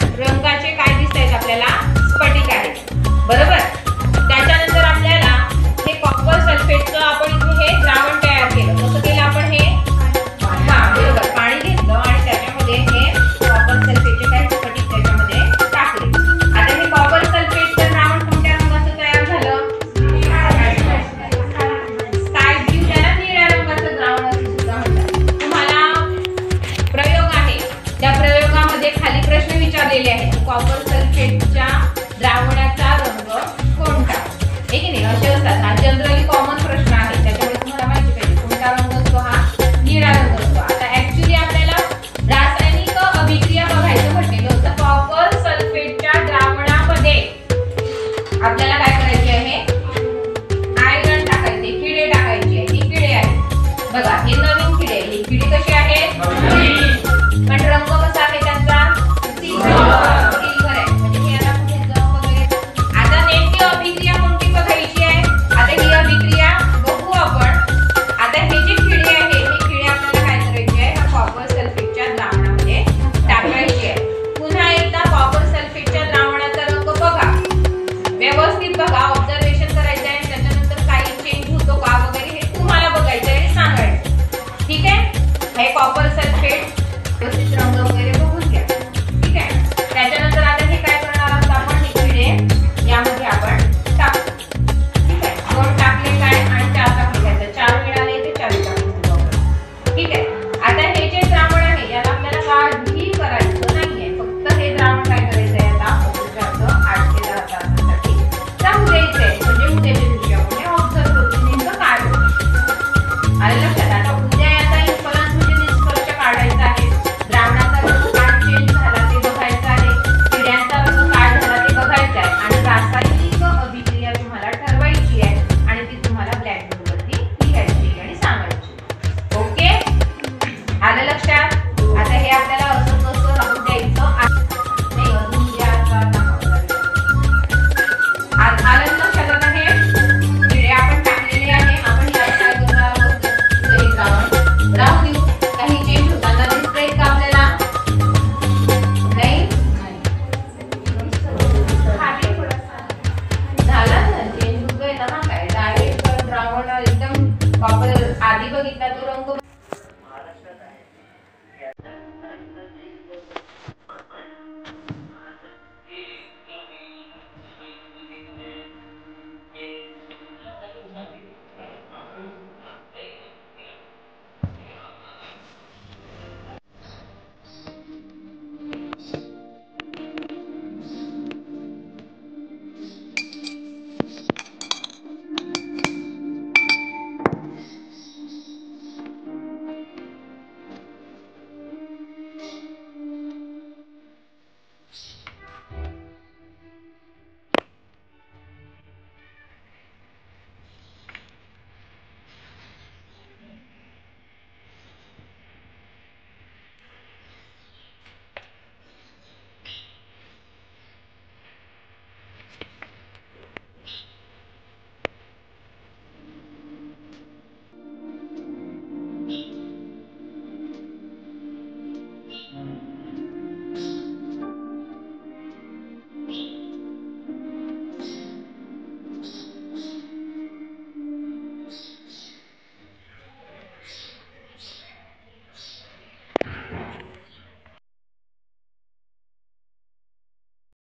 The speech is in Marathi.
रंगाचे काय दिसतायत आपल्याला, स्फटिक आहेत, बरोबर. त्याच्यानंतर आपल्याला हे कॉपर सल्फेटचं आपण इथे हे द्रावण तयार केलं. कसं केलं आपण हे, बरोबर, पाणी घेतलं आणि त्याच्यामध्ये हे कॉपर सल्फेटचे काही स्फटिक त्याच्यामध्ये टाकले. आता हे कॉपर सल्फेटचं द्रावण कोणत्या रंगाचं तयार झालं, स्काय ब्लू, त्याला निळ्या रंगाचं द्रावण असं सुद्धा म्हणतात. तुम्हाला प्रयोग आहे, त्या प्रयोगामध्ये खाली प्रश्न विचारलेले आहेत, कॉपर सल्फेटच्या द्रावणाचा रंग कोणता, हे की नाही, असे असतात. हा जनरली कॉमन प्रश्न